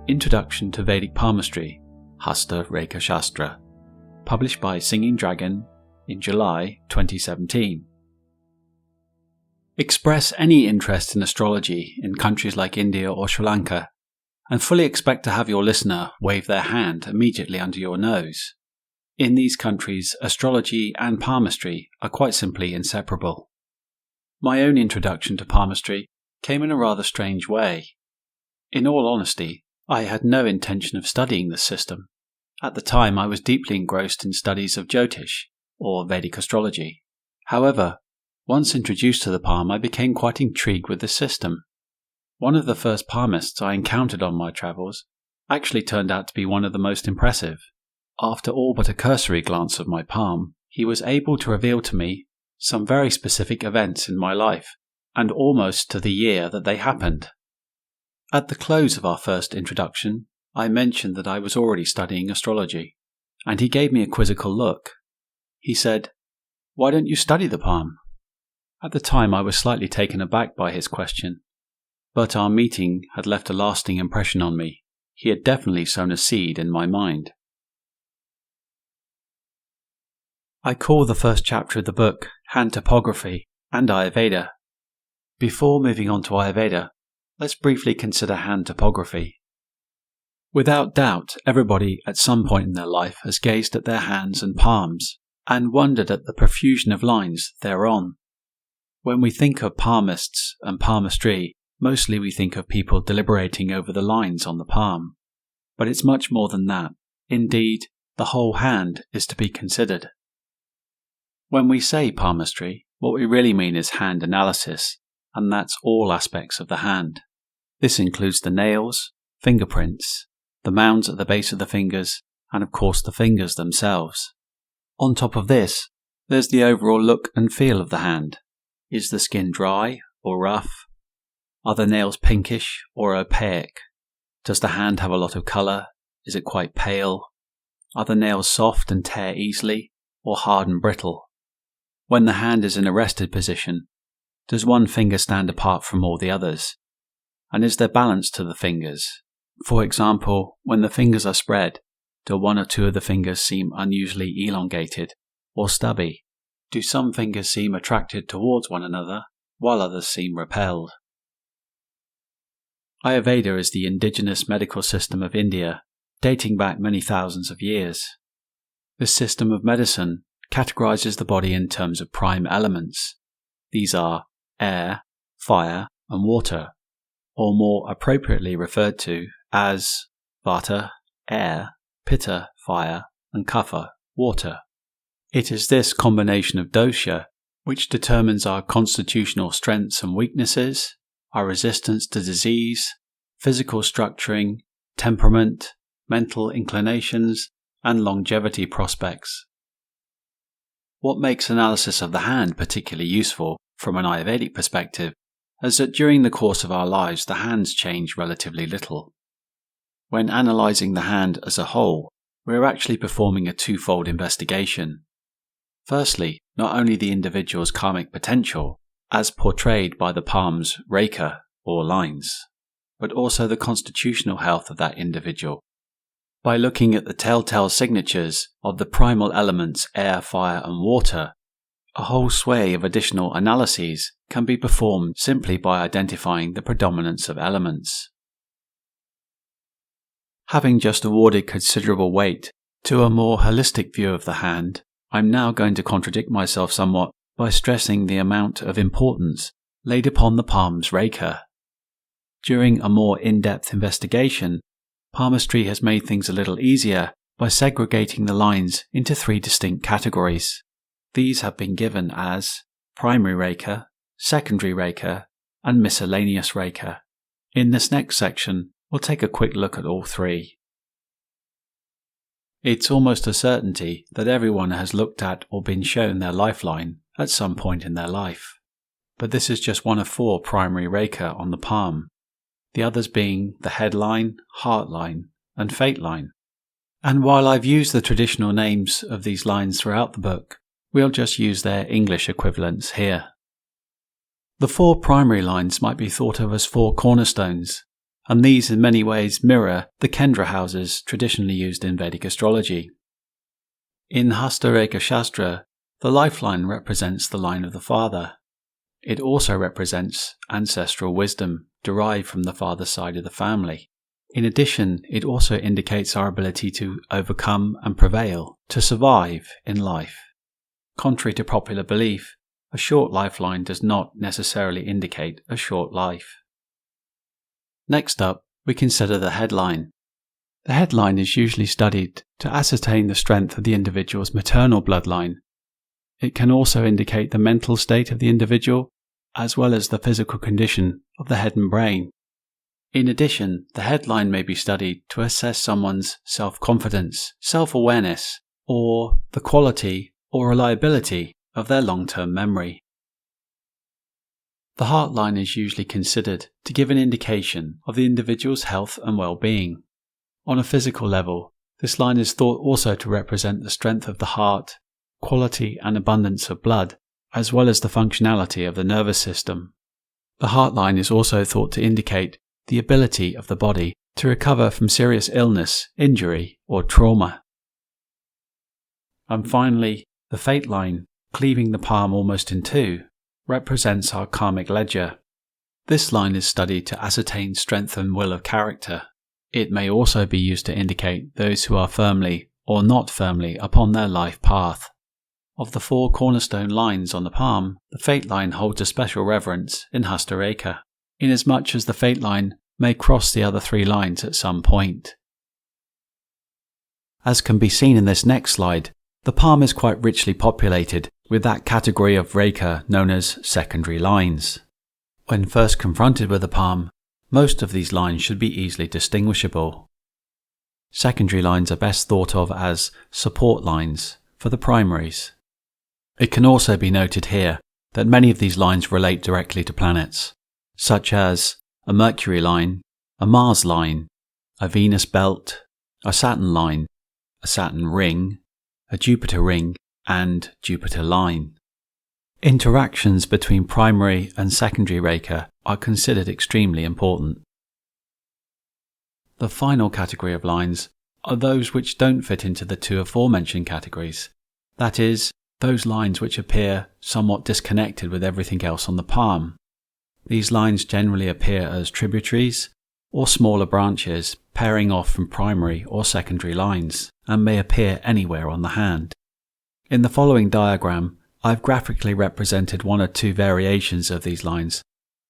Introduction to Vedic Palmistry, Hasta Rekha Shastra, published by Singing Dragon in July 2017. Express any interest in astrology in countries like India or Sri Lanka, and fully expect to have your listener wave their hand immediately under your nose. In these countries, astrology and palmistry are quite simply inseparable. My own introduction to palmistry came in a rather strange way. In all honesty, I had no intention of studying this system. At the time, I was deeply engrossed in studies of Jyotish, or Vedic astrology. However, once introduced to the palm, I became quite intrigued with the system. One of the first palmists I encountered on my travels actually turned out to be one of the most impressive. After all but a cursory glance of my palm, he was able to reveal to me some very specific events in my life, and almost to the year that they happened. At the close of our first introduction, I mentioned that I was already studying astrology, and he gave me a quizzical look. He said, "Why don't you study the palm?" At the time I was slightly taken aback by his question, but our meeting had left a lasting impression on me. He had definitely sown a seed in my mind. I call the first chapter of the book Hand Topography and Ayurveda. Before moving on to Ayurveda, let's briefly consider hand topography. Without doubt, everybody at some point in their life has gazed at their hands and palms and wondered at the profusion of lines thereon. When we think of palmists and palmistry, mostly we think of people deliberating over the lines on the palm. But it's much more than that. Indeed, the whole hand is to be considered. When we say palmistry, what we really mean is hand analysis, and that's all aspects of the hand. This includes the nails, fingerprints, the mounds at the base of the fingers, and of course the fingers themselves. On top of this, there's the overall look and feel of the hand. Is the skin dry or rough? Are the nails pinkish or opaque? Does the hand have a lot of colour? Is it quite pale? Are the nails soft and tear easily, or hard and brittle? When the hand is in a rested position, does one finger stand apart from all the others? And is there balance to the fingers? For example, when the fingers are spread, do one or two of the fingers seem unusually elongated or stubby? Do some fingers seem attracted towards one another, while others seem repelled? Ayurveda is the indigenous medical system of India, dating back many thousands of years. This system of medicine categorizes the body in terms of prime elements. These are air, fire, and water, or more appropriately referred to as Vata, air, Pitta, fire, and Kapha, water. It is this combination of dosha which determines our constitutional strengths and weaknesses, our resistance to disease, physical structuring, temperament, mental inclinations, and longevity prospects. What makes analysis of the hand particularly useful from an Ayurvedic perspective is that during the course of our lives the hands change relatively little. When analysing the hand as a whole, we are actually performing a twofold investigation. Firstly, not only the individual's karmic potential, as portrayed by the palm's rekha, or lines, but also the constitutional health of that individual. By looking at the telltale signatures of the primal elements air, fire, and water, a whole sway of additional analyses can be performed simply by identifying the predominance of elements. Having just awarded considerable weight to a more holistic view of the hand, I'm now going to contradict myself somewhat by stressing the amount of importance laid upon the palm's rekha. During a more in-depth investigation, palmistry has made things a little easier by segregating the lines into three distinct categories. These have been given as primary rekha, secondary rekha, and miscellaneous rekha. In this next section, we'll take a quick look at all three. It's almost a certainty that everyone has looked at or been shown their lifeline at some point in their life. But this is just one of four primary rekha on the palm, the others being the headline, heart line, and fate line. And while I've used the traditional names of these lines throughout the book, we'll just use their English equivalents here. The four primary lines might be thought of as four cornerstones, and these in many ways mirror the Kendra houses traditionally used in Vedic astrology. In Hasta Rekha Shastra, the lifeline represents the line of the father. It also represents ancestral wisdom derived from the father's side of the family. In addition, it also indicates our ability to overcome and prevail, to survive in life. Contrary to popular belief, a short lifeline does not necessarily indicate a short life. Next up, we consider the headline. The headline is usually studied to ascertain the strength of the individual's maternal bloodline. It can also indicate the mental state of the individual, as well as the physical condition of the head and brain. In addition, the headline may be studied to assess someone's self-confidence, self-awareness, or the quality or reliability of their long-term memory. The heart line is usually considered to give an indication of the individual's health and well-being. On a physical level, this line is thought also to represent the strength of the heart, quality and abundance of blood, as well as the functionality of the nervous system. The heart line is also thought to indicate the ability of the body to recover from serious illness, injury, or trauma. And finally, the fate line, cleaving the palm almost in two, represents our karmic ledger. This line is studied to ascertain strength and will of character. It may also be used to indicate those who are firmly or not firmly upon their life path. Of the 4 cornerstone lines on the palm, the fate line holds a special reverence in Hasta Rekha, inasmuch as the fate line may cross the other 3 lines at some point. As can be seen in this next slide, the palm is quite richly populated with that category of rekha known as secondary lines. When first confronted with the palm, most of these lines should be easily distinguishable. Secondary lines are best thought of as support lines for the primaries. It can also be noted here that many of these lines relate directly to planets, such as a Mercury line, a Mars line, a Venus belt, a Saturn line, a Saturn ring, a Jupiter ring, and Jupiter line. Interactions between primary and secondary rekha are considered extremely important. The final category of lines are those which don't fit into the 2 aforementioned categories, that is, those lines which appear somewhat disconnected with everything else on the palm. These lines generally appear as tributaries or smaller branches pairing off from primary or secondary lines and may appear anywhere on the hand. In the following diagram, I've graphically represented 1 or 2 variations of these lines.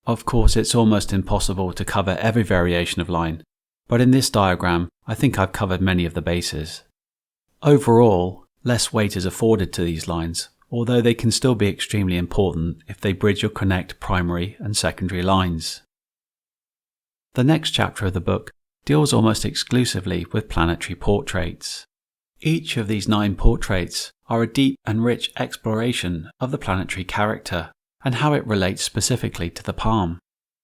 Of course, it's almost impossible to cover every variation of line, but in this diagram, I think I've covered many of the bases. Overall, less weight is afforded to these lines, although they can still be extremely important if they bridge or connect primary and secondary lines. The next chapter of the book deals almost exclusively with planetary portraits. Each of these 9 portraits are a deep and rich exploration of the planetary character and how it relates specifically to the palm.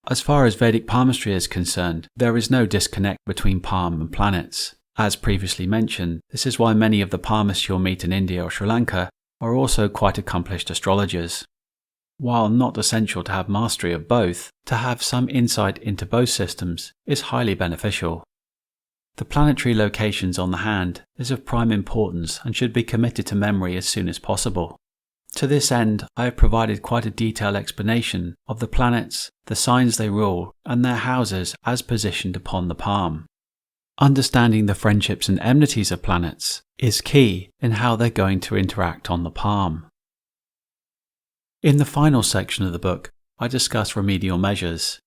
As far as Vedic Palmistry is concerned, there is no disconnect between palm and planets. As previously mentioned, this is why many of the palmists you'll meet in India or Sri Lanka are also quite accomplished astrologers. While not essential to have mastery of both, to have some insight into both systems is highly beneficial. The planetary locations on the hand is of prime importance and should be committed to memory as soon as possible. To this end, I have provided quite a detailed explanation of the planets, the signs they rule, and their houses as positioned upon the palm. Understanding the friendships and enmities of planets is key in how they're going to interact on the palm. In the final section of the book, I discuss remedial measures.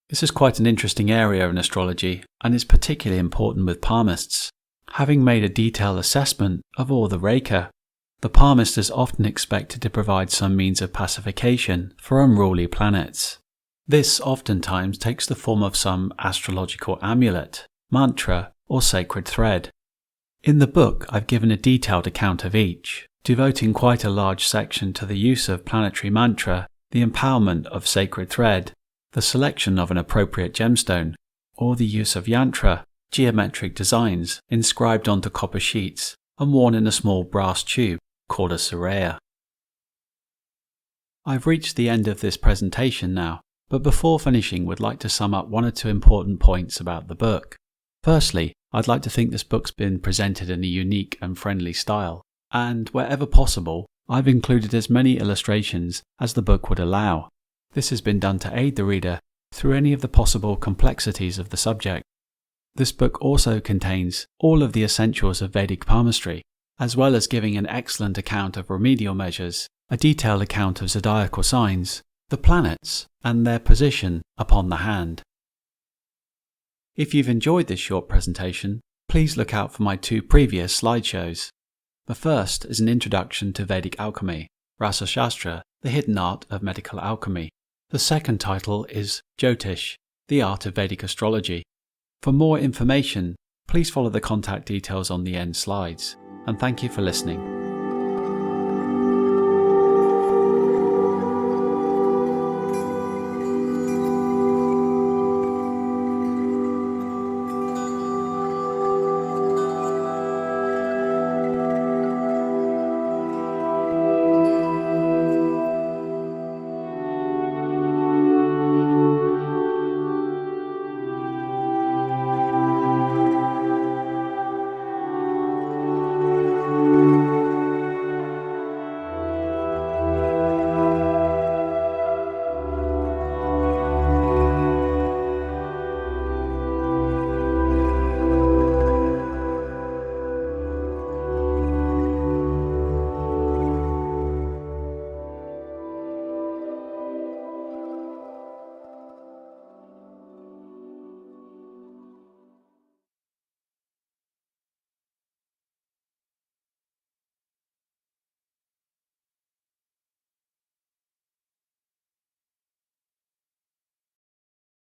This is quite an interesting area in astrology and is particularly important with palmists. Having made a detailed assessment of all the rekha, the palmist is often expected to provide some means of pacification for unruly planets. This oftentimes takes the form of some astrological amulet, mantra, or sacred thread. In the book, I've given a detailed account of each, devoting quite a large section to the use of planetary mantra, the empowerment of sacred thread, the selection of an appropriate gemstone, or the use of yantra, geometric designs inscribed onto copper sheets and worn in a small brass tube called a suraya. I've reached the end of this presentation now, But before finishing, we'd like to sum up one or two important points about the book. Firstly, I'd like to think this book's been presented in a unique and friendly style, and wherever possible, I've included as many illustrations as the book would allow. This has been done to aid the reader through any of the possible complexities of the subject. This book also contains all of the essentials of Vedic palmistry, as well as giving an excellent account of remedial measures, a detailed account of zodiacal signs, the planets, and their position upon the hand. If you've enjoyed this short presentation, please look out for my 2 previous slideshows. The first is an introduction to Vedic alchemy, Rasa Shastra, the hidden art of medical alchemy. The second title is Jyotish, the art of Vedic astrology. For more information, please follow the contact details on the end slides, and thank you for listening.